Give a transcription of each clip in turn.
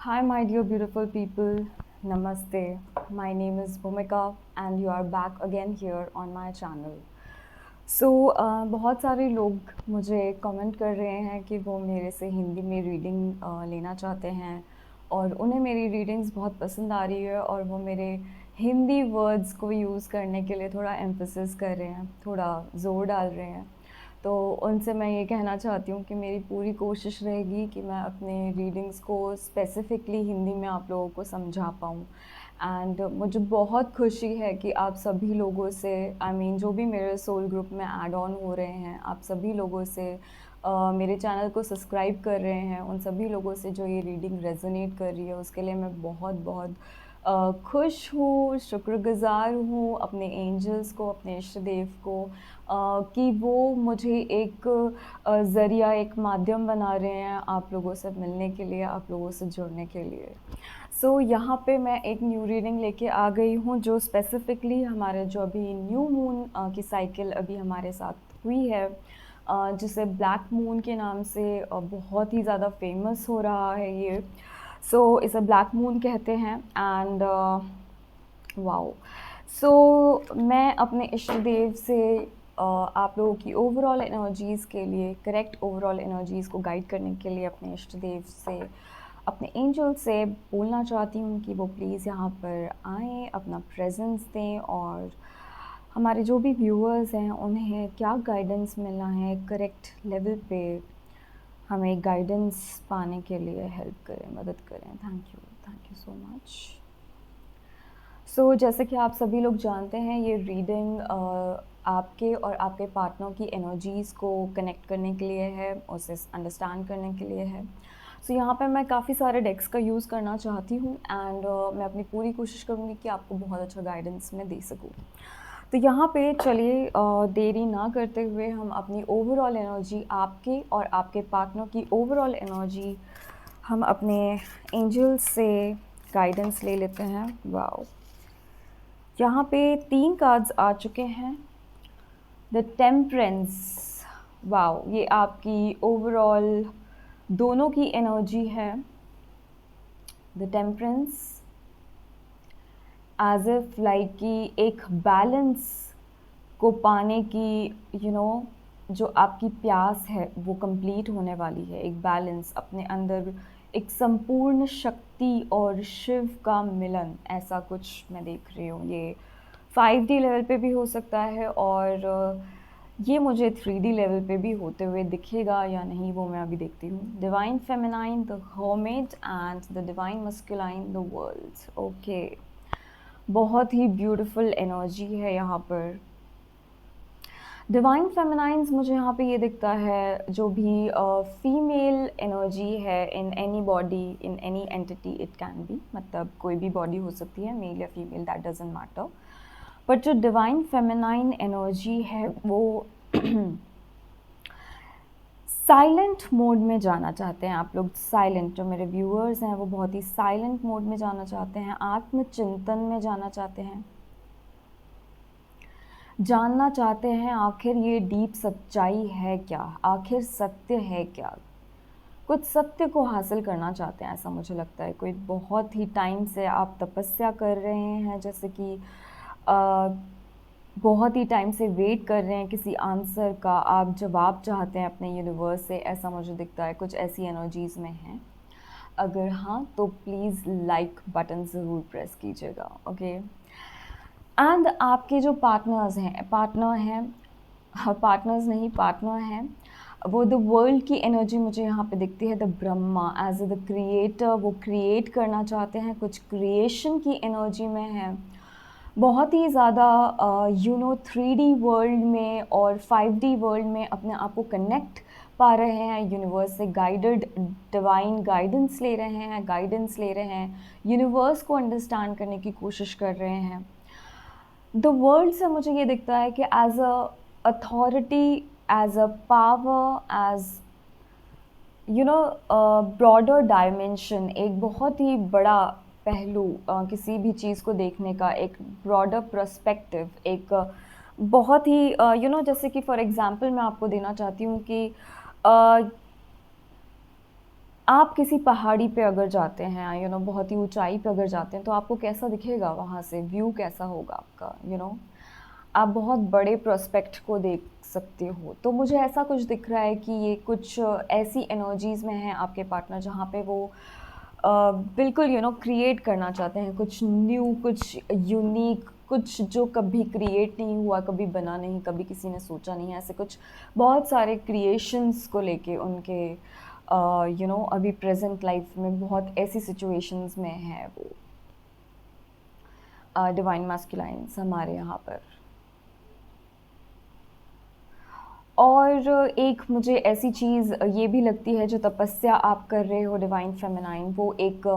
Hi, my dear beautiful people. Namaste. My name is Bhumika, and you are back again here on my channel. बहुत सारे लोग मुझे comment कर रहे हैं कि वो मेरे से हिंदी में रीडिंग लेना चाहते हैं और उन्हें मेरी रीडिंग्स बहुत पसंद आ रही है और वो मेरे हिंदी वर्ड्स को यूज़ करने के लिए थोड़ा एम्फेसिस कर रहे हैं, थोड़ा ज़ोर डाल रहे हैं। तो उनसे मैं ये कहना चाहती हूँ कि मेरी पूरी कोशिश रहेगी कि मैं अपने रीडिंग्स को स्पेसिफ़िकली हिंदी में आप लोगों को समझा पाऊँ। एंड मुझे बहुत खुशी है कि आप सभी लोगों से जो भी मेरे सोल ग्रुप में ऐड ऑन हो रहे हैं, आप सभी लोगों से मेरे चैनल को सब्सक्राइब कर रहे हैं, उन सभी लोगों से जो ये रीडिंग रेज़ोनेट कर रही है उसके लिए मैं बहुत-बहुत खुश हूँ, शुक्रगुज़ार हूँ अपने एंजल्स को, अपने इष्ट देव को कि वो मुझे एक ज़रिया, एक माध्यम बना रहे हैं आप लोगों से मिलने के लिए, आप लोगों से जुड़ने के लिए। यहाँ पे मैं एक न्यू रीडिंग लेके आ गई हूँ जो स्पेसिफ़िकली हमारे जो अभी न्यू मून की साइकिल अभी हमारे साथ हुई है, जिसे ब्लैक मून के नाम से बहुत ही ज़्यादा फ़ेमस हो रहा है ये। इसे ब्लैक मून कहते हैं एंड वाओ! मैं अपने इष्ट देव से आप लोगों की ओवरऑल एनर्जीज़ के लिए, करेक्ट ओवरऑल एनर्जीज़ को गाइड करने के लिए अपने इष्ट देव से, अपने एंजल से बोलना चाहती हूँ कि वो प्लीज़ यहाँ पर आएँ, अपना प्रेज़ेंस दें और हमारे जो भी व्यूअर्स हैं उन्हें क्या गाइडेंस मिलना है करेक्ट लेवल पे, हमें गाइडेंस पाने के लिए हेल्प करें, मदद करें। Thank you so much. जैसे कि आप सभी लोग जानते हैं ये रीडिंग आपके और आपके पार्टनर की एनर्जीज़ को कनेक्ट करने के लिए है, उसे अंडरस्टैंड करने के लिए है। यहाँ पे मैं काफ़ी सारे डेक्स का यूज़ करना चाहती हूँ एंड मैं अपनी पूरी कोशिश करूँगी कि आपको बहुत अच्छा गाइडेंस मैं दे सकूँ। यहाँ पे चलिए देरी ना करते हुए हम अपनी ओवरऑल एनर्जी, आपके और आपके पार्टनर की ओवरऑल एनर्जी, हम अपने एंजल्स से गाइडेंस ले लेते हैं। वाओ! यहाँ पे 3 कार्ड्स आ चुके हैं। The temperance, wow! ये आपकी ओवरऑल दोनों की एनर्जी है। The temperance as if like कि एक बैलेंस को पाने की जो आपकी प्यास है वो कंप्लीट होने वाली है। एक बैलेंस अपने अंदर, एक संपूर्ण शक्ति और शिव का मिलन, ऐसा कुछ मैं देख रही हूँ। ये 5D लेवल पे भी हो सकता है और ये मुझे 3D लेवल पे भी होते हुए दिखेगा या नहीं वो मैं अभी देखती हूँ। Divine feminine the hermit and the divine masculine the world. Okay, बहुत ही ब्यूटीफुल एनर्जी है यहाँ पर। डिवाइन फेमिनाइंस मुझे यहाँ पे ये दिखता है, जो भी फीमेल एनर्जी है in any body, in any entity, it can be, मतलब कोई भी बॉडी हो सकती है, मेल या female, that doesn't matter. But जो डिवाइन फेमिनाइन एनर्जी है वो साइलेंट मोड में जाना चाहते हैं आप लोग। साइलेंट, जो मेरे व्यूअर्स हैं वो बहुत ही साइलेंट मोड में जाना चाहते हैं, आत्मचिंतन में जाना चाहते हैं, जानना चाहते हैं आखिर ये डीप सच्चाई है क्या, आखिर सत्य है क्या। कुछ सत्य को हासिल करना चाहते हैं ऐसा मुझे लगता है। कोई बहुत ही टाइम से आप तपस्या कर रहे हैं, जैसे कि बहुत ही टाइम से वेट कर रहे हैं किसी आंसर का, आप जवाब चाहते हैं अपने यूनिवर्स से, ऐसा मुझे दिखता है। कुछ ऐसी एनर्जीज़ में हैं। अगर हाँ तो प्लीज़ लाइक बटन ज़रूर प्रेस कीजिएगा। ओके, एंड आपके जो पार्टनर्स हैं, पार्टनर्स नहीं, पार्टनर हैं, वो द वर्ल्ड की एनर्जी मुझे यहाँ पे दिखती है। The Brahma as the creator, वो क्रिएट करना चाहते हैं, कुछ क्रिएशन की एनर्जी में है। बहुत ही ज़्यादा 3D वर्ल्ड में और 5D वर्ल्ड में अपने आप को कनेक्ट पा रहे हैं, यूनिवर्स से गाइडेड डिवाइन गाइडेंस ले रहे हैं, यूनिवर्स को अंडरस्टैंड करने की कोशिश कर रहे हैं। द वर्ल्ड से मुझे ये दिखता है कि as a authority, as a power, as broader dimension, एक बहुत ही बड़ा पहलू किसी भी चीज़ को देखने का, एक ब्रॉडर पर्सपेक्टिव, एक बहुत ही जैसे कि फॉर एग्जांपल मैं आपको देना चाहती हूँ कि आप किसी पहाड़ी पे अगर जाते हैं, बहुत ही ऊंचाई पे अगर जाते हैं, तो आपको कैसा दिखेगा वहाँ से, व्यू कैसा होगा आपका, आप बहुत बड़े प्रोस्पेक्ट को देख सकते हो। तो मुझे ऐसा कुछ दिख रहा है कि ये कुछ ऐसी एनर्जीज़ में हैं आपके पार्टनर, जहाँ पे वो बिल्कुल क्रिएट करना चाहते हैं कुछ न्यू, कुछ यूनिक, कुछ जो कभी क्रिएट नहीं हुआ, कभी बना नहीं, कभी किसी ने सोचा नहीं है, ऐसे कुछ बहुत सारे क्रिएशंस को लेके उनके अभी प्रेजेंट लाइफ में बहुत ऐसी सिचुएशंस में है वो डिवाइन मैस्कुलाइन्स हमारे यहाँ पर। और एक मुझे ऐसी चीज़ ये भी लगती है, जो तपस्या आप कर रहे हो डिवाइन फेमिनाइन, वो एक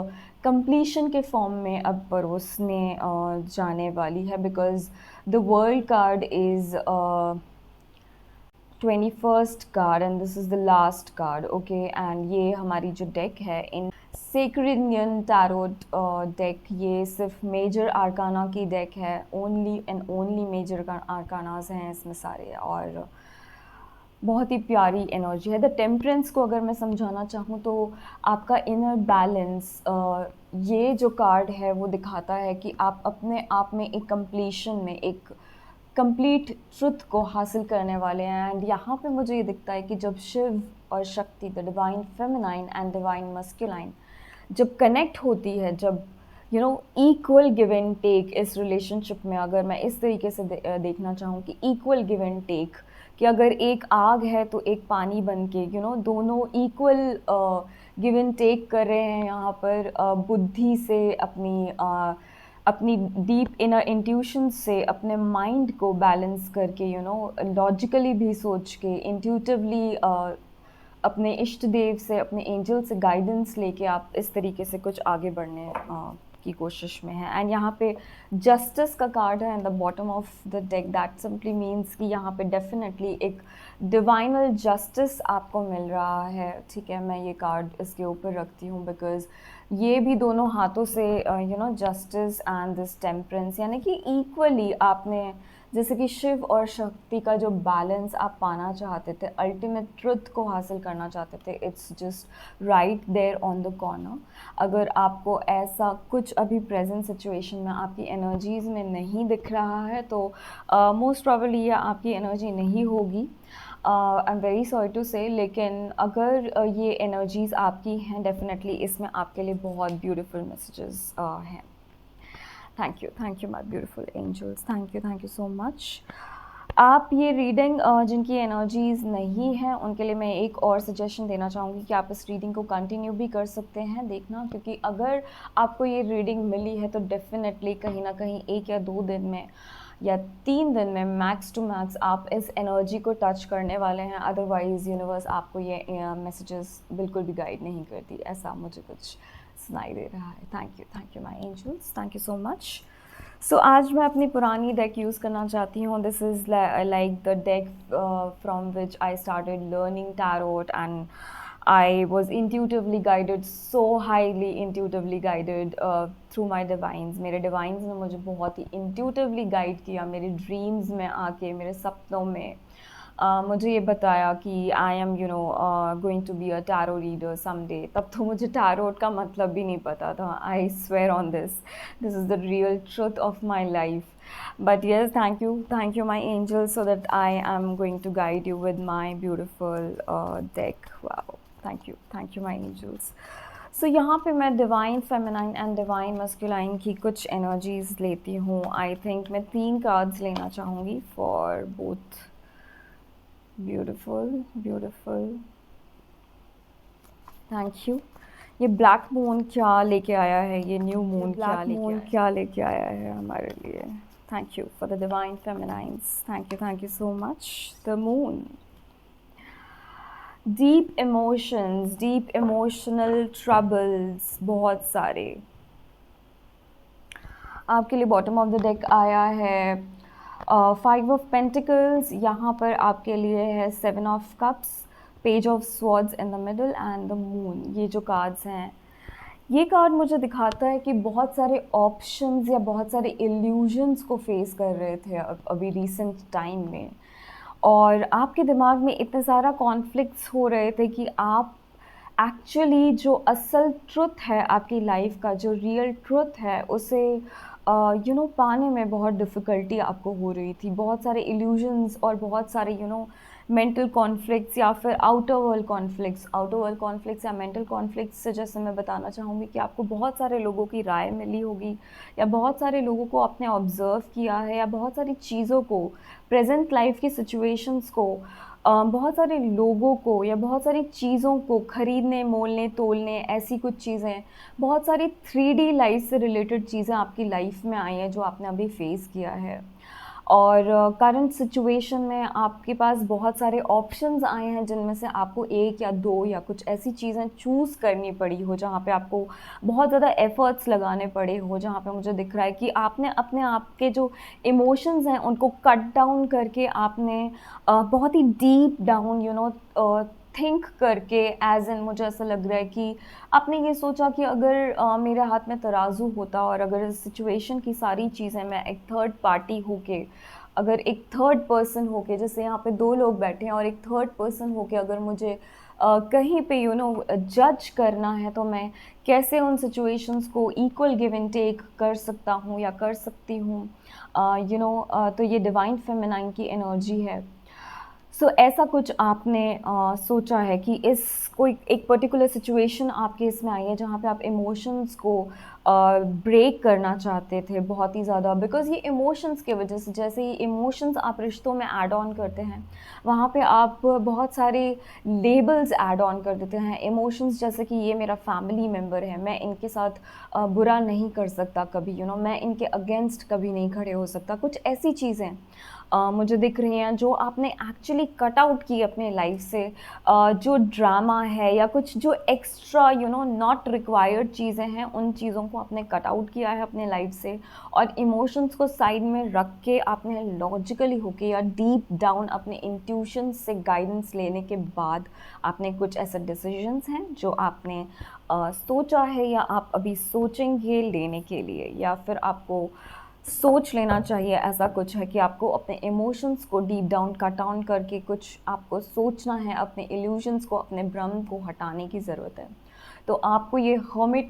कंप्लीशन के फॉर्म में अब परोसने जाने वाली है, because the world card is 21st card and this is the last card, okay. And ये हमारी जो डेक है इन सेक्रेड इंडियन टैरोट डेक, ये सिर्फ मेजर आर्काना की डेक है, ओनली एंड ओनली मेजर आर्कानाज हैं इसमें सारे, और बहुत ही प्यारी एनर्जी है। द टेम्परेंस को अगर मैं समझाना चाहूँ तो आपका इनर बैलेंस, ये जो कार्ड है वो दिखाता है कि आप अपने आप में एक कंप्लीशन में, एक कंप्लीट ट्रुथ को हासिल करने वाले हैं। एंड यहाँ पे मुझे ये दिखता है कि जब शिव और शक्ति, the divine feminine and divine masculine जब कनेक्ट होती है, जब इक्वल गिव एंड टेक इस रिलेशनशिप में, अगर मैं इस तरीके से देखना चाहूँ कि इक्वल गिव एंड टेक, कि अगर एक आग है तो एक पानी बन के दोनों इक्वल गिव एंड टेक कर रहे हैं यहाँ पर, बुद्धि से, अपनी डीप इनर इंट्यूशन से, अपने माइंड को बैलेंस करके, लॉजिकली भी सोच के, इंट्यूटिवली अपने इष्ट देव से, अपने एंजल से गाइडेंस लेके आप इस तरीके से कुछ आगे बढ़ने की कोशिश में है। एंड यहाँ पे जस्टिस का कार्ड है and the bottom of the deck, that simply means कि यहाँ पे डेफिनेटली एक डिवाइनल जस्टिस आपको मिल रहा है, ठीक है। मैं ये कार्ड इसके ऊपर रखती हूँ बिकॉज ये भी दोनों हाथों से जस्टिस एंड दिस टेम्परेंस, यानी कि इक्वली आपने, जैसे कि शिव और शक्ति का जो बैलेंस आप पाना चाहते थे, अल्टीमेट ट्रुथ को हासिल करना चाहते थे, it's just right there on the corner. अगर आपको ऐसा कुछ अभी प्रेजेंट सिचुएशन में आपकी एनर्जीज़ में नहीं दिख रहा है, तो मोस्ट प्रोबेबली ये आपकी एनर्जी नहीं होगी। I am very sorry to say, लेकिन अगर ये एनर्जीज़ आपकी हैं, डेफिनेटली इसमें आपके लिए बहुत ब्यूटीफुल मैसेजेस हैं। Thank you my beautiful angels, thank you so much. आप ये रीडिंग जिनकी एनर्जीज़ नहीं हैं उनके लिए मैं एक और सजेशन देना चाहूँगी कि आप इस रीडिंग को कंटिन्यू भी कर सकते हैं देखना, क्योंकि अगर आपको ये रीडिंग मिली है तो डेफिनेटली कहीं ना कहीं 1 या 2 दिन में या 3 दिन में मैक्स टू मैक्स आप इस एनर्जी को टच करने वाले हैं। अदरवाइज़ यूनिवर्स आपको ये मैसेजेस बिल्कुल भी गाइड नहीं करती, ऐसा मुझे कुछ सुनाई दे रहा है। Thank you my angels, thank you so much. So आज मैं अपनी पुरानी डेक यूज़ करना चाहती हूँ। This is like the deck from which I started learning tarot and I was intuitively guided, so highly intuitively guided through my divines. मेरे divines ने मुझे बहुत ही intuitively guide किया, मेरे dreams में आके, मेरे सपनों में मुझे ये बताया कि I am going to be a tarot reader someday. तब तो मुझे टैरोट का मतलब भी नहीं पता था। I swear on this is the real truth of my life. But yes, thank you, my angels, so that I am going to guide you with my beautiful deck. Wow, thank you, my angels. So यहाँ पे मैं divine feminine and divine masculine की कुछ energies लेती हूँ। I think मैं 3 cards लेना चाहूँगी for both. Beautiful, thank you. ये ब्लैक मून क्या लेके आया है, ये न्यू मून क्या लेके आया है हमारे लिए। Thank you for the divine feminines, thank you so much. The moon, deep emotions, deep emotional troubles, बहुत सारे आपके लिए। बॉटम ऑफ द डेक आया है 5 ऑफ पेंटिकल्स, यहाँ पर आपके लिए है 7 of cups, page of swords in the middle and the moon. ये जो कार्ड्स हैं, ये कार्ड मुझे दिखाता है कि बहुत सारे ऑप्शंस या बहुत सारे इल्यूजन्स को फेस कर रहे थे अभी रिसेंट टाइम में, और आपके दिमाग में इतने सारा कॉन्फ्लिक्ट्स हो रहे थे कि आप एक्चुअली जो असल ट्रुथ है आपकी लाइफ का, जो रियल ट्रुथ है, उसे पाने में बहुत डिफ़िकल्टी आपको हो रही थी। बहुत सारे इल्यूजन्स और बहुत सारे मेंटल कॉन्फ्लिक्ट्स या फिर आउटर वर्ल्ड कॉन्फ्लिक्ट्स या मेंटल कॉन्फ्लिक्ट्स से, जैसे मैं बताना चाहूँगी कि आपको बहुत सारे लोगों की राय मिली होगी, या बहुत सारे लोगों को आपने ऑब्ज़र्व किया है, या बहुत सारी चीज़ों को, प्रेज़ेंट लाइफ़ की सिचुएशंस को, बहुत सारे लोगों को या बहुत सारी चीज़ों को खरीदने, मोलने, तोलने, ऐसी कुछ चीज़ें, बहुत सारी 3D लाइफ़ से रिलेटेड चीज़ें आपकी लाइफ़ में आई हैं जो आपने अभी फ़ेस किया है। और करंट सिचुएशन में आपके पास बहुत सारे ऑप्शंस आए हैं जिनमें से आपको 1 या 2 या कुछ ऐसी चीज़ें चूज़ करनी पड़ी हो, जहाँ पे आपको बहुत ज़्यादा एफ़र्ट्स लगाने पड़े हो, जहाँ पे मुझे दिख रहा है कि आपने अपने आप के जो इमोशंस हैं उनको कट डाउन करके आपने बहुत ही डीप डाउन थिंक करके, एज़ इन मुझे ऐसा लग रहा है कि आपने ये सोचा कि अगर मेरे हाथ में तराजू होता और अगर इस सिचुएशन की सारी चीज़ें मैं एक थर्ड पार्टी होके, अगर एक थर्ड पर्सन होके, जैसे यहाँ पे 2 लोग बैठे हैं और एक थर्ड पर्सन होके अगर मुझे कहीं पे जज करना है, तो मैं कैसे उन सिचुएशंस को इक्वल गिव एंड टेक कर सकता हूँ या कर सकती हूँ। तो ये डिवाइन फेमिनाइन की एनर्जी है। ऐसा कुछ आपने सोचा है कि इस कोई एक पर्टिकुलर सिचुएशन आपके इसमें आई है जहाँ पे आप इमोशंस को ब्रेक करना चाहते थे बहुत ही ज़्यादा, बिकॉज़ ये इमोशंस की वजह से, जैसे ही इमोशंस आप रिश्तों में ऐड ऑन करते हैं, वहाँ पे आप बहुत सारे लेबल्स ऐड ऑन कर देते हैं इमोशंस, जैसे कि ये मेरा फैमिली मेम्बर है, मैं इनके साथ बुरा नहीं कर सकता कभी, मैं इनके अगेंस्ट कभी नहीं खड़े हो सकता। कुछ ऐसी चीज़ें मुझे दिख रही हैं जो आपने एक्चुअली कट आउट की अपने लाइफ से, जो ड्रामा है या कुछ जो एक्स्ट्रा नॉट रिक्वायर्ड चीज़ें हैं, उन चीज़ों को आपने कट आउट किया है अपने लाइफ से, और इमोशंस को साइड में रख के आपने लॉजिकली होके या डीप डाउन अपने इंट्यूशन से गाइडेंस लेने के बाद आपने कुछ ऐसे डिसीजंस हैं जो आपने सोचा है या आप अभी सोचेंगे लेने के लिए, या फिर आपको सोच लेना चाहिए, ऐसा कुछ है कि आपको अपने इमोशंस को डीप डाउन कट डाउन करके कुछ आपको सोचना है, अपने इल्यूजन्स को, अपने भ्रम को हटाने की ज़रूरत है। तो आपको ये हर्मिट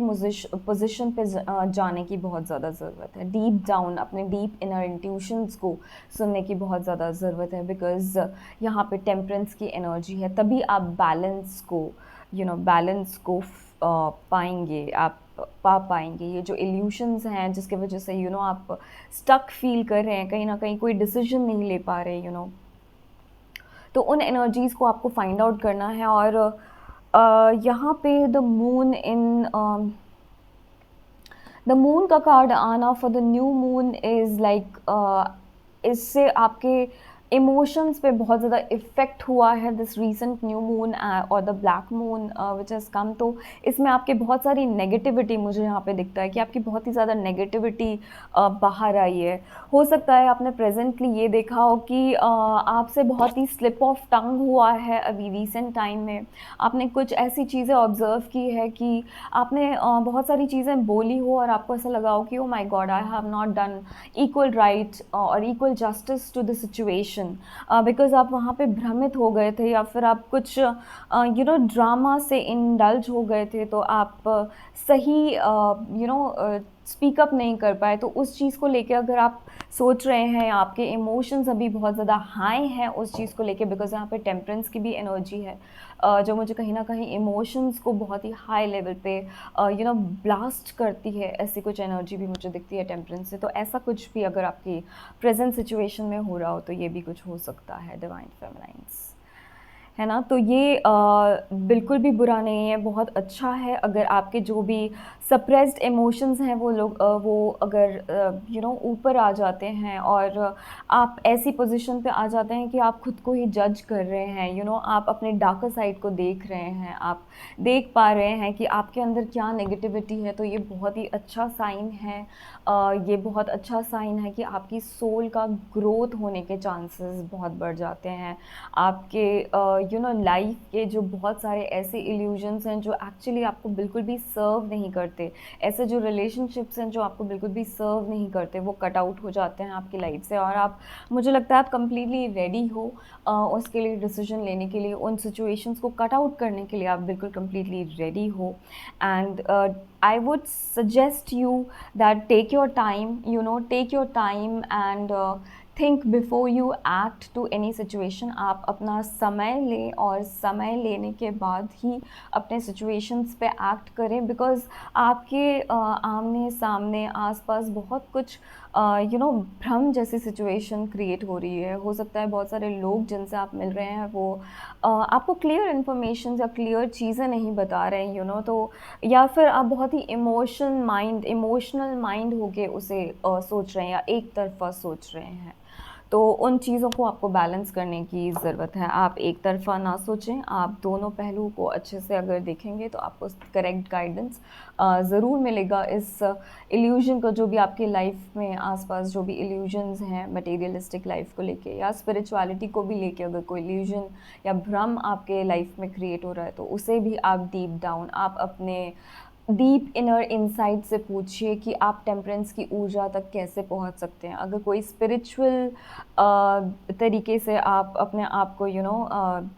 पोजीशन पे जाने की बहुत ज़्यादा ज़रूरत है, डीप डाउन अपने डीप इनर इंट्यूशंस को सुनने की बहुत ज़्यादा ज़रूरत है, बिकॉज़ यहाँ पे टेम्परेंस की एनर्जी है, तभी आप बैलेंस को पाएंगे, आप पा पाएंगे। ये जो इल्यूशंस हैं जिसकी वजह से आप स्टक फील कर रहे हैं, कहीं ना कहीं कोई डिसीजन नहीं ले पा रहे, तो उन एनर्जीज़ को आपको फाइंड आउट करना है। और यहाँ पे द मून का कार्ड आना for the new moon is like, इससे आपके इमोशंस पे बहुत ज़्यादा इफ़ेक्ट हुआ है दिस रीसेंट न्यू मून और the black moon which has come. तो इसमें आपके बहुत सारी नेगेटिविटी, मुझे यहाँ पे दिखता है कि आपकी बहुत ही ज़्यादा नेगेटिविटी बाहर आई है। हो सकता है आपने प्रेजेंटली ये देखा हो कि आपसे बहुत ही स्लिप ऑफ टंग हुआ है अभी रिसेंट टाइम में। आपने कुछ ऐसी चीज़ें ऑब्ज़र्व की है कि आपने बहुत सारी चीज़ें बोली हो और आपको ऐसा लगा हो कि oh my God, I have not done equal right और equal justice to the situation, because आप वहाँ पे भ्रमित हो गए थे, या फिर आप कुछ ड्रामा से इंडल्ज हो गए थे, तो आप सही स्पीक अप नहीं कर पाए। तो उस चीज़ को लेके अगर आप सोच रहे हैं, आपके इमोशंस अभी बहुत ज़्यादा हाई हैं उस चीज़ को लेके, बिकॉज़ यहाँ पे टेम्परेंस की भी एनर्जी है, जो मुझे कहीं ना कहीं इमोशंस को बहुत ही हाई लेवल पे ब्लास्ट करती है, ऐसी कुछ एनर्जी भी मुझे दिखती है टेम्परेंस से। तो ऐसा कुछ भी अगर आपकी प्रेजेंट सिचुएशन में हो रहा हो तो ये भी कुछ हो सकता है, डिवाइन फेमिनाइंस, है ना। तो ये बिल्कुल भी बुरा नहीं है, बहुत अच्छा है अगर आपके जो भी सप्रेस्ड इमोशंस हैं वो अगर ऊपर आ जाते हैं, और आप ऐसी पोजीशन पे आ जाते हैं कि आप खुद को ही जज कर रहे हैं, आप अपने डार्कर साइड को देख रहे हैं, आप देख पा रहे हैं कि आपके अंदर क्या नेगेटिविटी है। तो ये बहुत ही अच्छा साइन है, ये बहुत अच्छा साइन है कि आपकी सोल का ग्रोथ होने के चांसेस बहुत बढ़ जाते हैं, आपके लाइफ के जो बहुत सारे ऐसे इल्यूजन्स हैं जो एक्चुअली आपको बिल्कुल भी सर्व नहीं करते, ऐसे जो रिलेशनशिप्स हैं जो आपको बिल्कुल भी सर्व नहीं करते, वो कट आउट हो जाते हैं आपकी लाइफ से, और आप, मुझे लगता है आप कम्प्लीटली रेडी हो उसके लिए, डिसीजन लेने के लिए, उन सिचुएशंस को कट आउट करने के लिए आप बिल्कुल कम्प्लीटली रेडी हो। And I would suggest you that take your time, take your time and think before you act to any situation। आप अपना समय लें और समय लेने के बाद ही अपने situations पे act करें, बिकॉज़ आपके आमने सामने आसपास बहुत कुछ भ्रम जैसी सिचुएशन क्रिएट हो रही है। हो सकता है बहुत सारे लोग जिनसे आप मिल रहे हैं वो आपको क्लियर इन्फॉर्मेशन या क्लियर चीज़ें नहीं बता रहे हैं, तो या फिर आप बहुत ही इमोशनल माइंड होके उसे सोच रहे हैं या एक तरफ़ा सोच रहे हैं। तो उन चीज़ों को आपको बैलेंस करने की ज़रूरत है। आप एक तरफ़ा ना सोचें, आप दोनों पहलू को अच्छे से अगर देखेंगे तो आपको करेक्ट गाइडेंस ज़रूर मिलेगा। इस इल्यूज़न को, जो भी आपकी लाइफ में आसपास जो भी इल्यूजन्स हैं मटेरियलिस्टिक लाइफ को लेके या स्पिरिचुअलिटी को भी लेके, अगर कोई इल्यूजन या भ्रम आपके लाइफ में क्रिएट हो रहा है तो उसे भी आप डीप डाउन, आप अपने डीप इनर इनसाइट से पूछिए कि आप टेम्परेंस की ऊर्जा तक कैसे पहुंच सकते हैं। अगर कोई स्पिरिचुअल तरीके से आप अपने आप को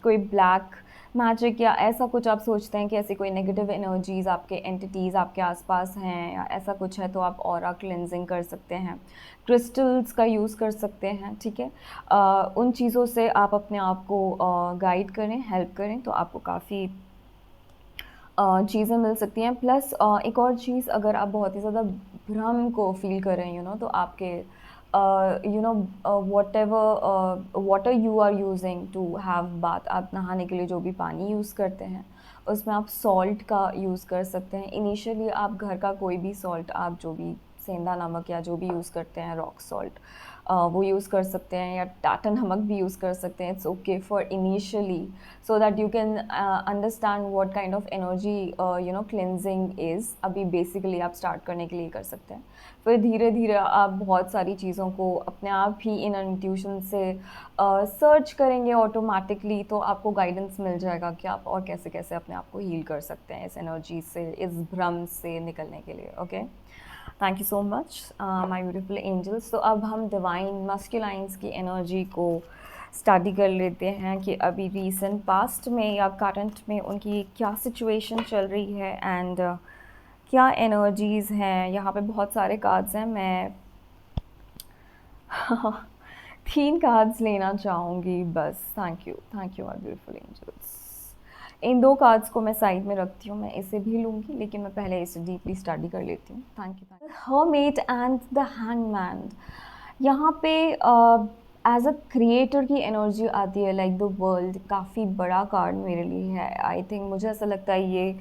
कोई ब्लैक मैजिक या ऐसा कुछ आप सोचते हैं कि ऐसी कोई नेगेटिव एनर्जीज़, आपके एंटिटीज़ आपके आसपास हैं या ऐसा कुछ है, तो आप ऑरा क्लेंजिंग कर सकते हैं, क्रिस्टल्स का यूज़ कर सकते हैं, ठीक है। उन चीज़ों से आप अपने आप को गाइड करें, हेल्प करें, तो आपको काफ़ी चीज़ें मिल सकती हैं। प्लस एक और चीज़, अगर आप बहुत ही ज़्यादा भ्रम को फ़ील कर रहे हैं तो आपके whatever water you are using to have bath, आप नहाने के लिए जो भी पानी यूज़ करते हैं उसमें आप सॉल्ट का यूज़ कर सकते हैं। इनिशियली आप घर का कोई भी सॉल्ट, आप जो भी सेंधा नमक या जो भी यूज़ करते हैं, रॉक सॉल्ट, वो यूज़ कर सकते हैं, या टाटा नमक भी यूज़ कर सकते हैं। It's okay for initially, so that you can understand what kind of energy cleansing is. अभी बेसिकली आप स्टार्ट करने के लिए कर सकते हैं, फिर धीरे धीरे आप बहुत सारी चीज़ों को अपने आप ही इन इंट्यूशन से सर्च करेंगे ऑटोमेटिकली, तो आपको गाइडेंस मिल जाएगा कि आप और कैसे कैसे अपने आप को हील कर सकते हैं इस एनर्जी से, इस भ्रम से निकलने के लिए। Okay, thank you so much my beautiful angels. तो अब हम डिवाइन मस्कुलाइंस की एनर्जी को स्टडी कर लेते हैं कि अभी रीसेंट पास्ट में या करंट में उनकी क्या सिचुएशन चल रही है एंड क्या एनर्जीज़ हैं। यहाँ पे बहुत सारे कार्ड्स हैं, मैं 3 कार्ड्स लेना चाहूँगी बस। Thank you my beautiful angels. इन 2 कार्ड्स को मैं साइड में रखती हूँ, मैं इसे भी लूँगी, लेकिन मैं पहले इसे डीपली स्टडी कर लेती हूँ। Thank you. Hermit and the hangman, यहाँ पे एज अ क्रिएटर की एनर्जी आती है, लाइक द वर्ल्ड। काफ़ी बड़ा कार्ड मेरे लिए है, आई थिंक, मुझे ऐसा लगता है ये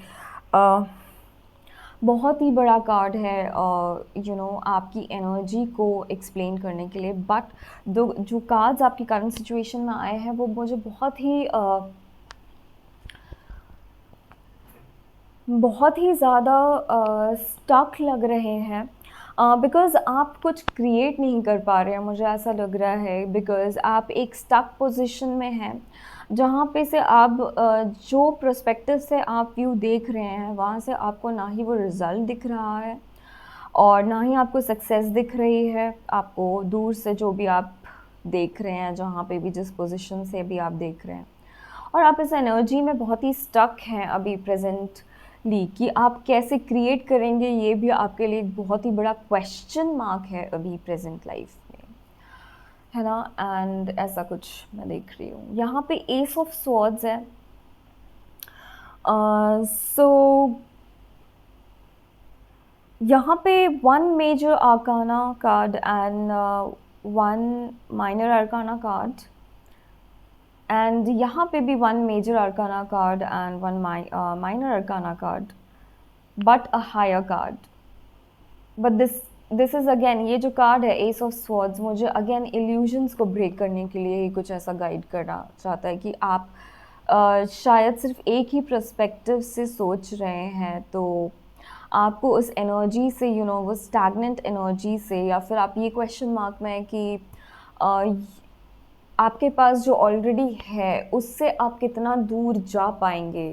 बहुत ही बड़ा कार्ड है आपकी एनर्जी को एक्सप्लेन करने के लिए। बट जो कार्ड्स आपकी करंट सिचुएशन में आए हैं वो मुझे बहुत ही ज़्यादा स्टक लग रहे हैं, बिकॉज़ आप कुछ क्रिएट नहीं कर पा रहे हैं, मुझे ऐसा लग रहा है। बिकॉज़ आप एक स्टक पोजीशन में हैं जहाँ पे से आप जो पर्सपेक्टिव से आप व्यू देख रहे हैं वहाँ से आपको ना ही वो रिज़ल्ट दिख रहा है और ना ही आपको सक्सेस दिख रही है। आपको दूर से जो भी आप देख रहे हैं, जहाँ पे भी, जिस पोजीशन से भी आप देख रहे हैं, और आप इस एनर्जी में बहुत ही स्टक हैं अभी प्रेजेंटली, कि आप कैसे क्रिएट करेंगे, ये भी आपके लिए एक बहुत ही बड़ा क्वेश्चन मार्क है अभी प्रेजेंट लाइफ में, है ना। एंड ऐसा कुछ मैं देख रही हूँ। यहाँ पे एस ऑफ स्वॉर्ड्स है। सो यहाँ पे 1 major arcana card and 1 minor arcana card, and यहाँ पे भी 1 major arcana card and 1 minor arcana card, but a higher card. But this is again, ये जो कार्ड है एस ऑफ स्वॉर्ड्स, मुझे अगेन इल्यूजन्स को ब्रेक करने के लिए ही कुछ ऐसा गाइड करना चाहता है कि आप शायद सिर्फ एक ही पर्सपेक्टिव से सोच रहे हैं, तो आपको उस एनर्जी से वो स्टैग्नेंट एनर्जी से, या फिर आप ये क्वेश्चन मार्क में है कि आपके पास जो ऑलरेडी है उससे आप कितना दूर जा पाएंगे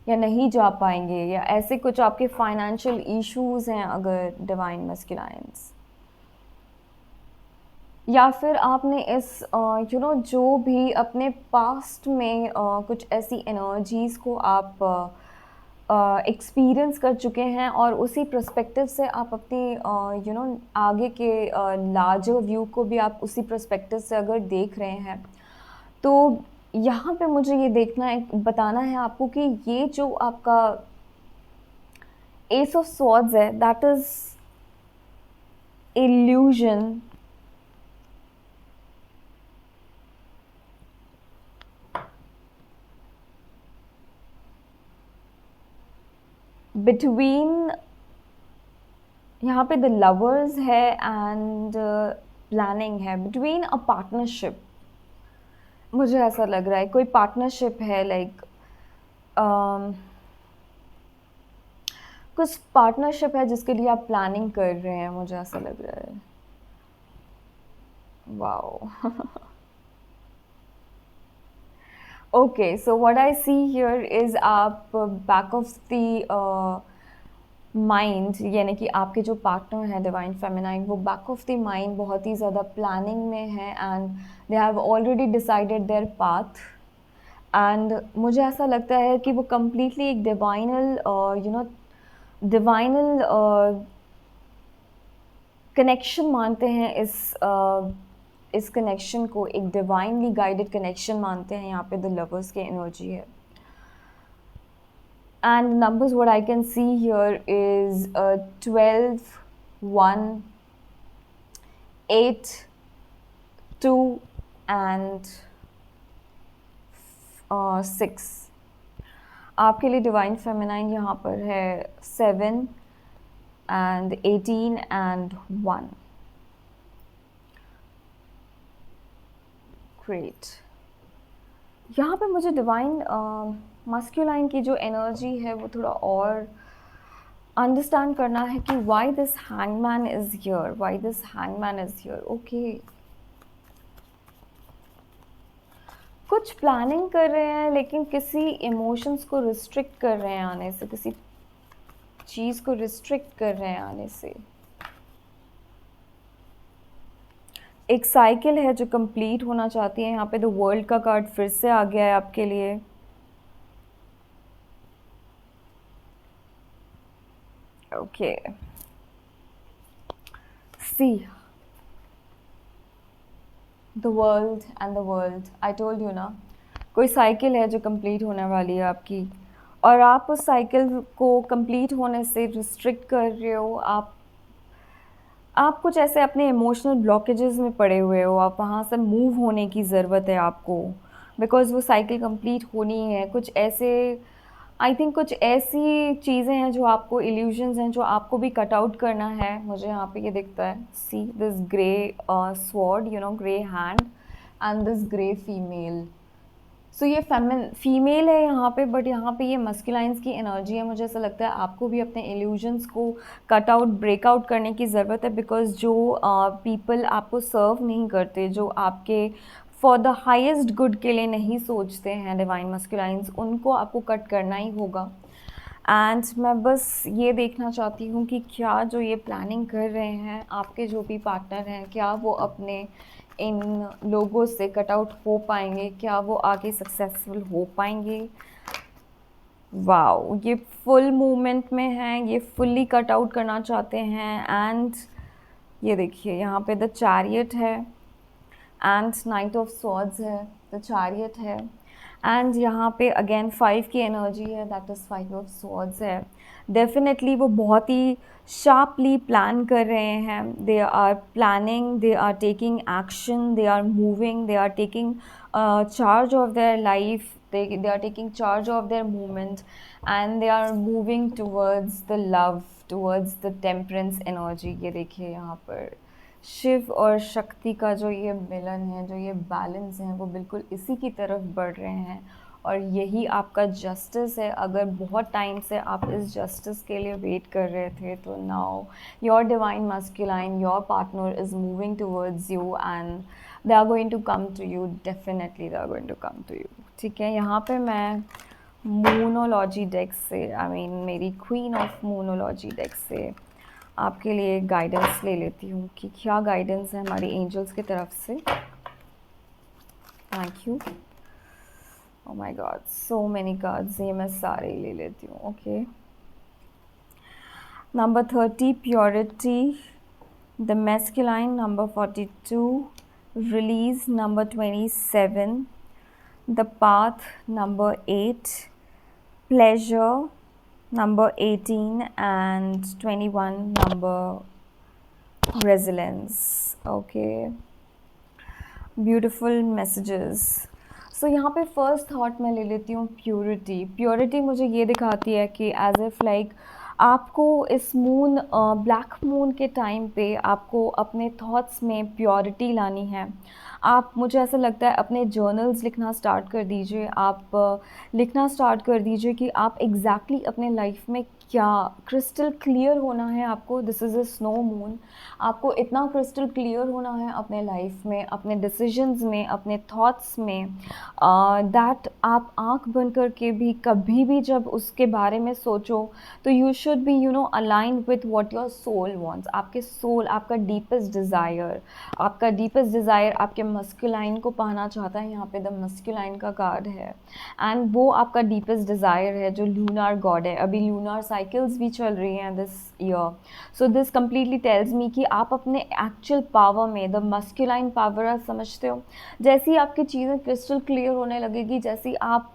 या नहीं जा पाएंगे, या ऐसे कुछ आपके फाइनेंशियल इश्यूज हैं अगर डिवाइन मस्कुलाइंस, या फिर आपने इस जो भी अपने पास्ट में कुछ ऐसी एनर्जीज़ को आप एक्सपीरियंस कर चुके हैं और उसी पर्सपेक्टिव से आप अपनी आगे के लार्जर व्यू को भी आप उसी पर्सपेक्टिव से अगर देख रहे हैं, तो यहाँ पे मुझे ये देखना है, बताना है आपको कि ये जो आपका एस ऑफ स्वॉर्ड्स है, दैट इज इल्यूजन बिटवीन, यहाँ पे द लवर्स है एंड प्लानिंग है, बिटवीन अ पार्टनरशिप। मुझे ऐसा लग रहा है कोई पार्टनरशिप है, लाइक कुछ पार्टनरशिप है जिसके लिए आप प्लानिंग कर रहे हैं, मुझे ऐसा लग रहा है। Wow. Okay, so what I see here is आप बैक ऑफ द माइंड, यानी कि आपके जो पार्टनर है डिवाइन फेमिनाइन, वो बैक ऑफ द माइंड बहुत ही ज़्यादा प्लानिंग में है and they have already decided there path. And मुझे ऐसा लगता है कि वो कम्प्लीटली एक डिवाइनल डिवाइनल कनेक्शन मानते हैं, इस कनेक्शन को एक डिवाइनली गाइडेड कनेक्शन मानते हैं। यहाँ पे द लवर्स की एनर्जी है and numbers what I can see here is 12, 1, 8, 2 and 6। आपके लिए डिवाइन फेमिनाइन यहाँ पर है 7 and 18 and 1। ग्रेट। यहाँ पे मुझे डिवाइन मस्कुलाइन की जो एनर्जी है वो थोड़ा और अंडरस्टैंड करना है कि why this hangman is here, why this hangman is here. Okay, कुछ प्लानिंग कर रहे हैं लेकिन किसी इमोशंस को रिस्ट्रिक्ट कर रहे हैं आने से, किसी चीज़ को रिस्ट्रिक्ट कर रहे हैं आने से। एक साइकिल है जो कंप्लीट होना चाहती है। यहाँ पे द वर्ल्ड का कार्ड फिर से आ गया है आपके लिए। Okay, see the world and the world, I told you ना, कोई साइकिल है जो कंप्लीट होने वाली है आपकी, और आप उस साइकिल को कंप्लीट होने से रिस्ट्रिक्ट कर रहे हो। आप कुछ ऐसे अपने इमोशनल ब्लॉकेजेस में पड़े हुए हो, आप वहाँ से मूव होने की ज़रूरत है आपको, बिकॉज़ वो साइकिल कंप्लीट होनी है। कुछ ऐसे, आई थिंक कुछ ऐसी चीज़ें हैं जो आपको, इल्यूजन्स हैं जो आपको भी कट आउट करना है। मुझे यहाँ पे ये दिखता है, see this grey sword, grey hand and this grey female. So ये फीमेल है यहाँ पे, बट यहाँ पे ये मस्कुलाइंस की एनर्जी है। मुझे ऐसा लगता है आपको भी अपने इल्यूजन्स को कट आउट, ब्रेक आउट करने की ज़रूरत है, बिकॉज जो पीपल आपको सर्व नहीं करते, जो आपके फॉर द हाईएस्ट गुड के लिए नहीं सोचते हैं डिवाइन मस्कुलाइंस, उनको आपको कट करना ही होगा। एंड मैं बस ये देखना चाहती हूँ कि क्या जो ये प्लानिंग कर रहे हैं आपके जो भी पार्टनर हैं, क्या वो अपने इन लोगों से कट आउट हो पाएंगे, क्या वो आगे सक्सेसफुल हो पाएंगे। वाओ, ये फुल मूवमेंट में हैं, ये फुल्ली कट आउट करना चाहते हैं। एंड ये देखिए यहाँ पे द चैरियट है एंड नाइट ऑफ स्वॉर्ड्स है, द चैरियट है, एंड यहाँ पे अगेन 5 की एनर्जी है, दैट इज़ 5 ऑफ स्वॉर्ड्स है। डेफिनेटली वो बहुत ही शार्पली प्लान कर रहे हैं, they are planning, they are taking action, they are moving, they are taking charge of their life, they are taking charge of their movement and they are moving towards the love, towards the temperance energy। ये देखिए यहाँ पर शिव और शक्ति का जो ये मिलन है, जो ये बैलेंस है, वो बिल्कुल इसी की तरफ बढ़ रहे हैं। और यही आपका जस्टिस है। अगर बहुत टाइम से आप इस जस्टिस के लिए वेट कर रहे थे, तो now your divine masculine, your partner is moving towards you and they are going to come to you, definitely they are going to come to you. ठीक है, यहाँ पे मैं मूनोलॉजी डेक से, आई मीन मेरी क्वीन ऑफ मूनोलॉजी डेक से आपके लिए गाइडेंस ले लेती हूँ कि क्या गाइडेंस है हमारी एंजल्स की तरफ से। Thank you. Oh my God, so many cards, ये मैं सारे ही ले लेती हूँ। Okay, number 30 purity, the masculine, number 42 release, number 27 the path, number 8 pleasure, number 18, and 21 number resilience. Okay, beautiful messages. सो यहाँ पे फर्स्ट थॉट मैं ले लेती हूँ प्योरिटी। प्योरिटी मुझे ये दिखाती है कि एज इफ़ लाइक आपको इस मून, ब्लैक मून के टाइम पे आपको अपने थॉट्स में प्योरिटी लानी है। आप, मुझे ऐसा लगता है, अपने जर्नल्स लिखना स्टार्ट कर दीजिए। आप लिखना स्टार्ट कर दीजिए कि आप एग्जैक्टली अपने लाइफ में क्या, क्रिस्टल क्लियर होना है आपको। This is a snow moon. आपको इतना क्रिस्टल क्लियर होना है अपने लाइफ में, अपने डिसीजंस में, अपने थॉट्स में, दैट आप आँख बंद करके भी कभी भी जब उसके बारे में सोचो तो you should be aligned with what your soul wants. आपके सोल, आपका डीपेस्ट डिज़ायर, आपका डीपेस्ट डिज़ायर आपके मस्कुलाइन को पाना चाहता है। यहाँ पे द मस्कुलाइन का कार्ड है एंड वो आपका डीपेस्ट डिज़ायर है जो लूनार गॉड है। अभी लूनार साइकिल्स भी चल रही हैं this year, so this completely tells me कि आप अपने एक्चुअल पावर में, द मस्कुलाइन पावर, आप समझते हो, जैसे ही आपकी चीज़ें क्रिस्टल क्लियर होने लगेगी, जैसे ही आप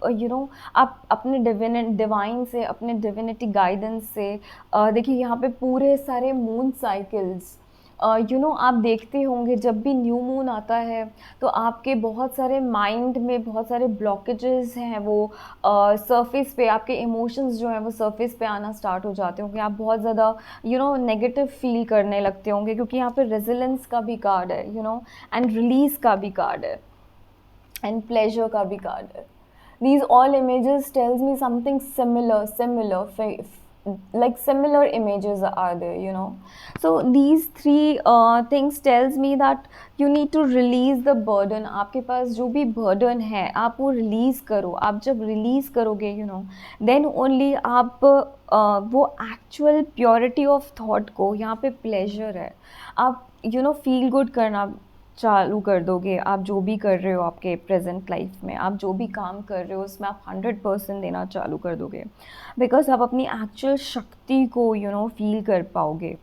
आप अपने डिवाइन से, अपने डिविनिटी गाइडेंस से, देखिए यहाँ पे पूरे सारे मून साइकिल्स, आप देखते होंगे जब भी न्यू मून आता है तो आपके बहुत सारे माइंड में बहुत सारे ब्लॉकेजेस हैं, वो सरफेस पे, आपके इमोशंस जो हैं वो सरफेस पे आना स्टार्ट हो जाते होंगे। आप बहुत ज़्यादा नेगेटिव फील करने लगते होंगे, क्योंकि यहाँ पे रेजिलेंस का भी कार्ड है, एंड रिलीज़ का भी कार्ड है, एंड प्लेजर का भी कार्ड है। These all images tells me something similar, like similar images are there. So these three things tells me that you need to release the burden. आपके पास जो भी burden है आप वो release करो। आप जब release करोगे then only आप वो actual purity of thought को, यहाँ पे pleasure है, आप feel good करना चालू कर दोगे। आप जो भी कर रहे हो आपके प्रेजेंट लाइफ में, आप जो भी काम कर रहे हो उसमें आप 100% देना चालू कर दोगे, बिकॉज आप अपनी एक्चुअल शक्ति को फील कर पाओगे।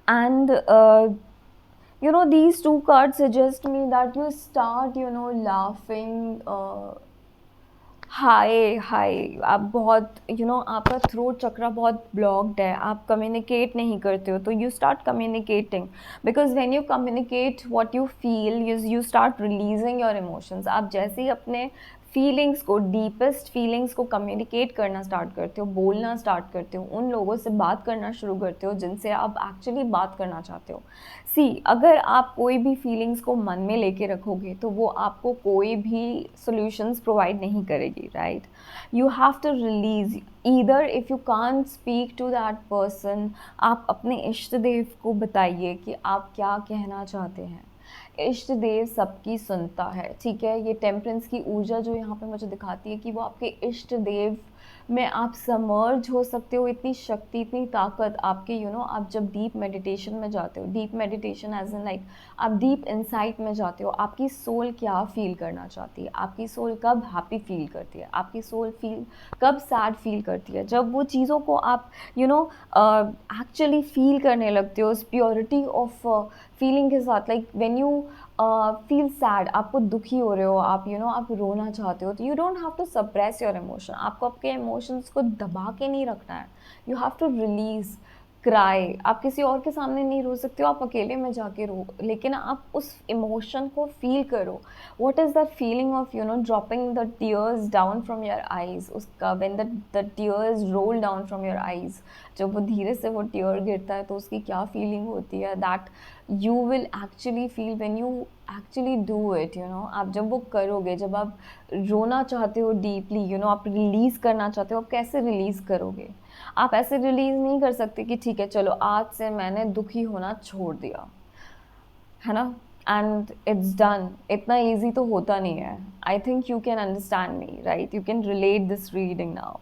And these two cards suggest me that you start laughing, हाय आप बहुत आपका थ्रोट चक्रा बहुत ब्लॉक्ड है, आप कम्युनिकेट नहीं करते हो, तो you start communicating, because when you communicate what you feel, you start releasing your emotions. आप जैसे ही अपने फीलिंग्स को, डीपेस्ट फीलिंग्स को कम्युनिकेट करना स्टार्ट करते हो, बोलना स्टार्ट करते हो, उन लोगों से बात करना शुरू करते हो जिनसे आप एक्चुअली बात करना चाहते हो। अगर आप कोई भी फीलिंग्स को मन में लेके रखोगे तो वो आपको कोई भी सॉल्यूशंस प्रोवाइड नहीं करेगी, right? You have to release. Either if you can't speak to that person, आप अपने इष्ट देव को बताइए कि आप क्या कहना चाहते हैं। इष्ट देव सबकी सुनता है, ठीक है? ये टेम्परेंस की ऊर्जा जो यहाँ पे मुझे दिखाती है कि वो आपके इष्ट देव में आप समर्ज हो सकते हो। इतनी शक्ति, इतनी ताकत आपके आप जब डीप मेडिटेशन में जाते हो, deep meditation as in like आप डीप इंसाइट में जाते हो, आपकी सोल क्या फील करना चाहती है, आपकी सोल कब हैप्पी फील करती है, आपकी सोल कब सैड फील करती है, जब वो चीज़ों को आप एक्चुअली फील करने लगते हो उस प्योरिटी ऑफ फीलिंग के साथ। Like when you feel sad, आपको दुखी हो रहे हो, आप आप रोना चाहते हो, तो you don't have to suppress your emotion. आपको आपके इमोशंस को दबा के नहीं रखना है, you have to release. Cry, आप किसी और के सामने नहीं रो सकते हो, आप अकेले में जाके रो, लेकिन आप उस इमोशन को फ़ील करो। What is that feeling of dropping the tears down from your eyes, उसका when the tears roll down from your eyes, जब वो धीरे से वो टीयर गिरता है तो उसकी क्या फीलिंग होती है, that you will actually feel when you actually do it. आप जब वो करोगे, जब आप रोना चाहते हो डीपली, आप रिलीज़ करना चाहते हो, आप कैसे रिलीज़ करोगे? आप ऐसे रिलीज़ नहीं कर सकते कि ठीक है चलो आज से मैंने दुखी होना छोड़ दिया, है ना? And it's done. इतना ईज़ी तो होता नहीं है। I think you can understand me, right? You can relate this reading now.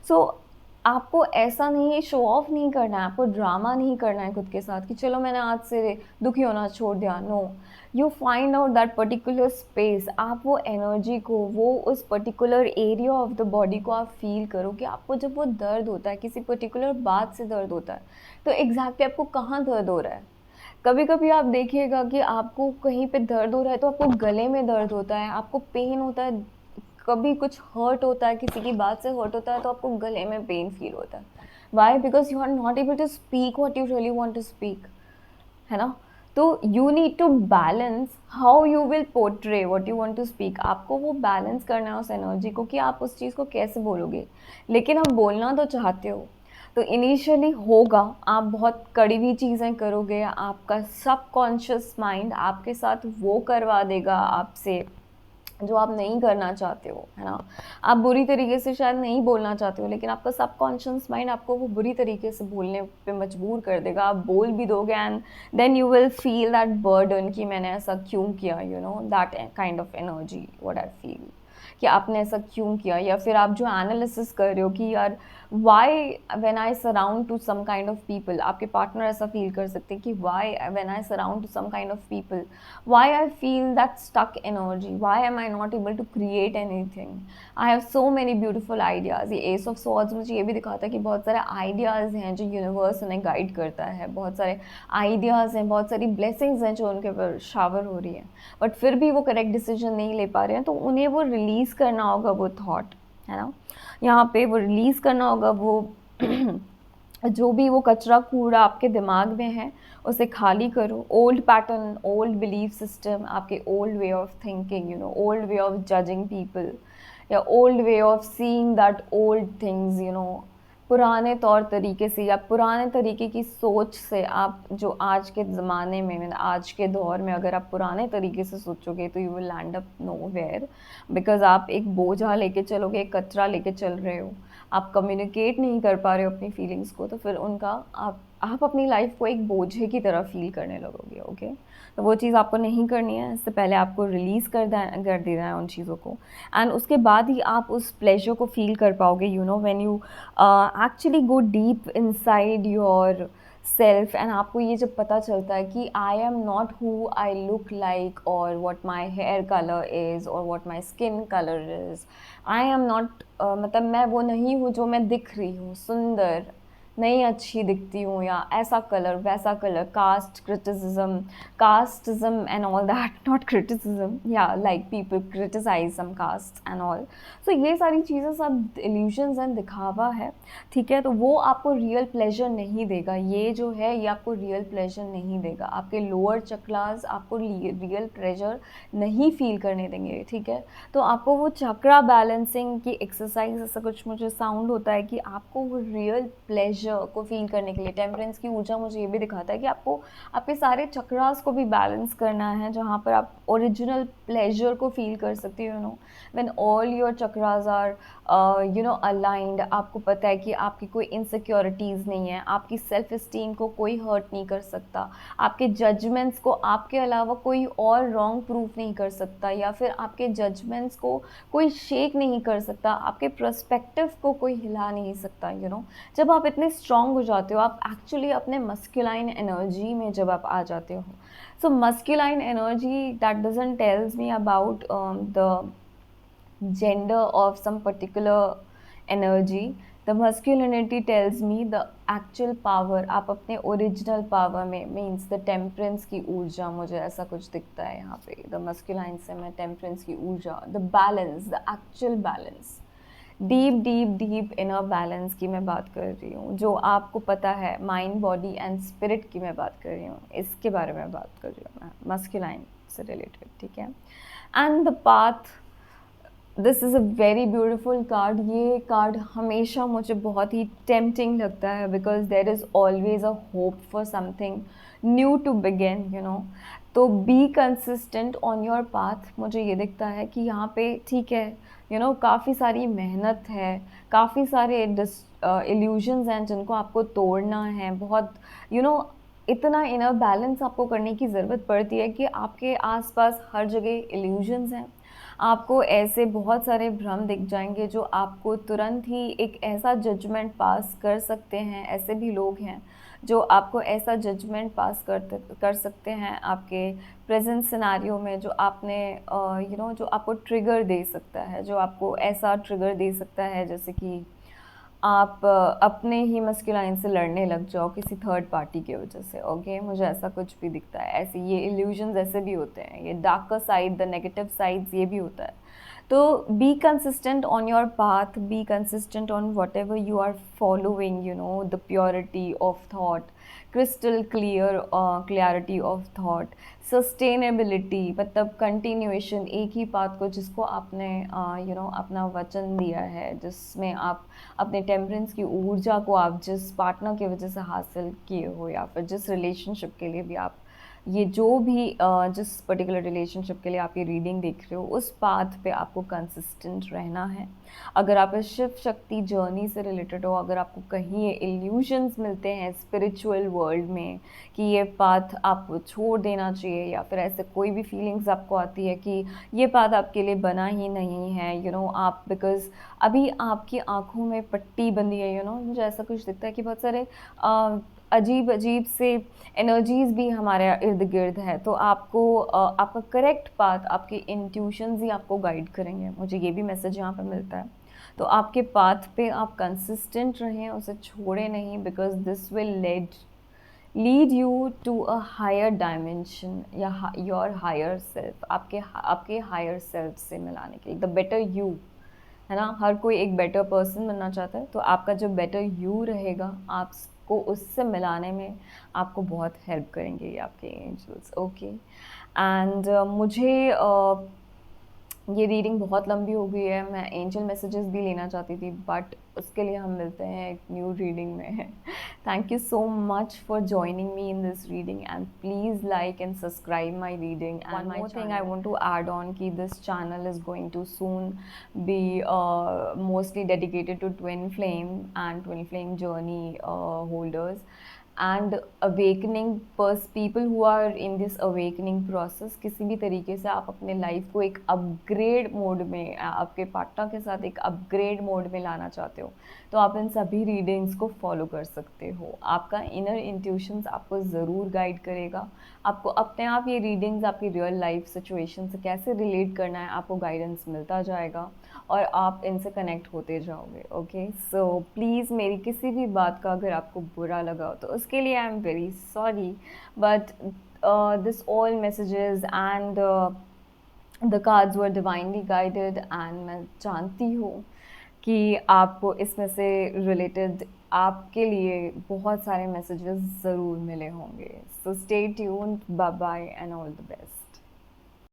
So आपको ऐसा नहीं शो ऑफ नहीं करना है, आपको ड्रामा नहीं करना है खुद के साथ कि चलो मैंने आज से दुखी होना छोड़ दिया। No, you find out that particular space, आप वो एनर्जी को, वो उस particular area of the body को आप फील करो कि आपको जब वो दर्द होता है, किसी पर्टिकुलर बात से दर्द होता है, तो एग्जैक्टली आपको कहाँ दर्द हो रहा है। कभी कभी आप देखिएगा कि आपको कहीं पे दर्द हो रहा है तो आपको गले में दर्द होता है, आपको पेन होता है, कभी कुछ हर्ट होता है, किसी की बात से हर्ट होता है तो आपको गले में पेन फील होता है। Why? Because you are not able to speak what you really want to speak, है ना? तो you need to balance how you will portray what you want to speak. आपको वो बैलेंस करना है उस एनर्जी को कि आप उस चीज़ को कैसे बोलोगे, लेकिन आप बोलना तो चाहते हो। तो इनिशियली होगा, आप बहुत कड़वी चीज़ें करोगे, आपका सबकॉन्शियस माइंड आपके साथ वो करवा देगा आपसे जो आप नहीं करना चाहते हो, है ना? आप बुरी तरीके से शायद नहीं बोलना चाहते हो, लेकिन आपका सबकॉन्शियस माइंड आपको वो बुरी तरीके से बोलने पे मजबूर कर देगा। आप बोल भी दोगे and then you will feel that burden कि मैंने ऐसा क्यों किया, that kind of energy what I feel, कि आपने ऐसा क्यों किया। या फिर आप जो एनालिसिस कर रहे हो कि यार why when I surround to some kind of people, आपके पार्टनर ऐसा फील कर सकते हैं कि why when I surround to some kind of people, why I feel that stuck energy, why am I not able to create anything, I have so many beautiful ideas. ये ace of swords मुझे ये भी दिखाता है कि बहुत सारे ideas हैं जो यूनिवर्स उन्हें गाइड करता है, बहुत सारे आइडियाज़ हैं, बहुत सारी ब्लेसिंग्स हैं जो उनके ऊपर शावर हो रही हैं, बट फिर भी वो करेक्ट डिसीजन नहीं ले पा रहे हैं, तो उन्हें वो रिलीज़ करना होगा वो थॉट, है ना? यहाँ पे वो रिलीज़ करना होगा वो जो भी वो कचरा कूड़ा आपके दिमाग में है उसे खाली करो। Old pattern, old belief system, आपके old way of thinking, old way of judging people, या old way of seeing that old things, पुराने तौर तरीके से या पुराने तरीके की सोच से आप जो आज के ज़माने में आज के दौर में अगर आप पुराने तरीके से सोचोगे तो you will land up nowhere, because आप एक बोझा लेके चलोगे, एक कचरा लेके चल रहे हो, आप कम्युनिकेट नहीं कर पा रहे हो अपनी फीलिंग्स को, तो फिर उनका आप अपनी लाइफ को एक बोझे की तरह फील करने लगोगे। ओके, तो वो चीज़ आपको नहीं करनी है। इससे पहले आपको रिलीज़ कर देना है उन चीज़ों को, एंड उसके बाद ही आप उस प्लेजर को फील कर पाओगे, when you actually go deep inside yourself, and आपको ये जब पता चलता है कि I am not who I look like, और what my hair colour is, और what my skin colour is, I am not, मतलब मैं वो नहीं हूँ जो मैं दिख रही हूँ, सुंदर नहीं, अच्छी दिखती हूँ, या ऐसा कलर वैसा colour, casteism and all that, not criticism, yeah, like people criticize some castes and all, so ये सारी चीज़ें सब illusions and दिखावा है, ठीक है? तो वो आपको रियल प्लेजर नहीं देगा, ये जो है ये आपको रियल प्लेजर नहीं देगा, आपके लोअर चक्रास आपको रियल प्लेजर नहीं फील करने देंगे, ठीक है? तो आपको वो चक्रा बैलेंसिंग की एक्सरसाइज ऐसा कुछ मुझे साउंड होता है कि आपको वो रियल प्लेजर को फील करने के लिए, टेम्परेंस की ऊर्जा मुझे ये भी दिखाता है कि आपको आपके सारे चक्रास को भी बैलेंस करना है, जहाँ पर आप ओरिजिनल प्लेजर को फील कर सकते हो, when all your chakras are aligned. आपको पता है कि आपकी कोई इनसिक्योरिटीज़ नहीं है, आपकी सेल्फ इस्टीम को कोई हर्ट नहीं कर सकता, आपके जजमेंट्स को आपके अलावा कोई और रॉन्ग प्रूफ नहीं कर सकता, या फिर आपके जजमेंट्स को कोई शेक नहीं कर सकता, आपके पर्सपेक्टिव को कोई हिला नहीं सकता, जब आप इतने स्ट्रॉन्ग हो जाते हो, आप एक्चुअली अपने मस्कुलाइन एनर्जी में जब आप आ जाते हो, so masculine energy that doesn't tells me about the gender of some particular energy, the masculinity tells me the actual power, आप अपने ओरिजिनल पावर में, मीन्स द टेम्परेंस की ऊर्जा, मुझे ऐसा कुछ दिखता है यहाँ पे, द मस्कुलाइन से मैं टेम्परेंस की ऊर्जा, the balance, the actual balance, deep deep deep inner balance की मैं बात कर रही हूँ, जो आपको पता है, माइंड बॉडी एंड स्पिरिट की मैं बात कर रही हूँ, इसके बारे में बात कर रही हूँ मैं, मस्कुलाइन से रिलेटेड, ठीक है। And the path, this is a very beautiful card. ये कार्ड हमेशा मुझे बहुत ही टेम्पटिंग लगता है, because there is always a hope for something new to begin, you know. तो be consistent on your path, मुझे ये दिखता है कि यहाँ पे ठीक है, यू नो, काफ़ी सारी मेहनत है, काफ़ी सारे इल्यूजन्स हैं जिनको आपको तोड़ना है, बहुत, यू नो, इतना इनर बैलेंस आपको करने की ज़रूरत पड़ती है कि आपके आसपास हर जगह इल्यूजन्स हैं। आपको ऐसे बहुत सारे भ्रम दिख जाएंगे जो आपको तुरंत ही एक ऐसा जजमेंट पास कर सकते हैं। ऐसे भी लोग हैं जो आपको ऐसा जजमेंट पास कर सकते हैं आपके प्रेजेंट सिनारियो में, जो आपने यू नो, जो आपको ट्रिगर दे सकता है, जो आपको ऐसा ट्रिगर दे सकता है जैसे कि आप अपने ही मस्कुलाइन से लड़ने लग जाओ किसी थर्ड पार्टी की वजह से। ओके, मुझे ऐसा कुछ भी दिखता है। ऐसे ये इल्यूजन्स ऐसे भी होते हैं, ये darker side, the negative sides, ये भी होता है। तो be consistent on your path, be consistent on whatever you are following, you know, the purity of thought, crystal clear clarity of thought, sustainability, मतलब कंटिन्यूएशन, एक ही बात को जिसको आपने यू नो अपना वचन दिया है, जिसमें आप अपने टेम्परेंस की ऊर्जा को आप जिस पार्टनर की वजह से हासिल किए हो, या फिर जिस रिलेशनशिप के लिए भी आप ये जो भी जिस पर्टिकुलर रिलेशनशिप के लिए आप ये रीडिंग देख रहे हो, उस पाथ पे आपको कंसिस्टेंट रहना है। अगर आप इस शिव शक्ति जर्नी से रिलेटेड हो, अगर आपको कहीं ये इल्यूजन्स मिलते हैं स्पिरिचुअल वर्ल्ड में कि ये पाथ आपको छोड़ देना चाहिए, या फिर ऐसे कोई भी फीलिंग्स आपको आती है कि ये पाथ आपके लिए बना ही नहीं है, यू नो, आप बिकॉज अभी आपकी आंखों में पट्टी बंधी है, यू नो, मुझे ऐसा कुछ दिखता है कि बहुत सारे अजीब अजीब से एनर्जीज़ भी हमारे इर्द गिर्द है। तो आपको आपका करेक्ट पाथ, आपके इंट्यूशंस ही आपको गाइड करेंगे, मुझे ये भी मैसेज यहाँ पे मिलता है। तो आपके पाथ पे आप कंसिस्टेंट रहें, उसे छोड़े नहीं, because this will lead you to a higher dimension, या योर हायर सेल्फ, आपके हायर सेल्फ से मिलाने के लिए, द बेटर यू, है ना। हर कोई एक बेटर पर्सन बनना चाहता है, तो आपका जो बेटर यू रहेगा, आपको उससे मिलाने में आपको बहुत हेल्प करेंगे ये आपके एंजल्स। ओके, एंड मुझे ये रीडिंग बहुत लंबी हो गई है, मैं एंजल मैसेजेस भी लेना चाहती थी, बट उसके लिए हम मिलते हैं एक न्यू रीडिंग में। Thank you so much for joining me in this reading, and please like and subscribe my reading. And one more thing I want to add on कि this channel is going to soon be mostly dedicated to twin flame and twin flame journey holders and awakening people who are in this awakening process। किसी भी तरीके से आप अपने life को एक upgrade mode में, आपके पार्टनर के साथ एक अपग्रेड मोड में लाना चाहते हो, तो आप इन सभी रीडिंग्स को फॉलो कर सकते हो। आपका इनर इंट्यूशंस आपको ज़रूर गाइड करेगा। आपको अपने आप ये रीडिंग्स आपकी रियल लाइफ सिचुएशन से कैसे रिलेट करना है, आपको गाइडेंस मिलता जाएगा और आप इनसे कनेक्ट होते जाओगे। ओके, सो प्लीज़ मेरी किसी भी बात का अगर आपको बुरा लगा हो तो उसके लिए आई am very sorry, but this all messages and the cards were divinely guided, and मैं जानती हूँ कि आपको इसमें से रिलेटेड आपके लिए बहुत सारे मैसेजेस ज़रूर मिले होंगे। So stay tuned, bye bye and all the best.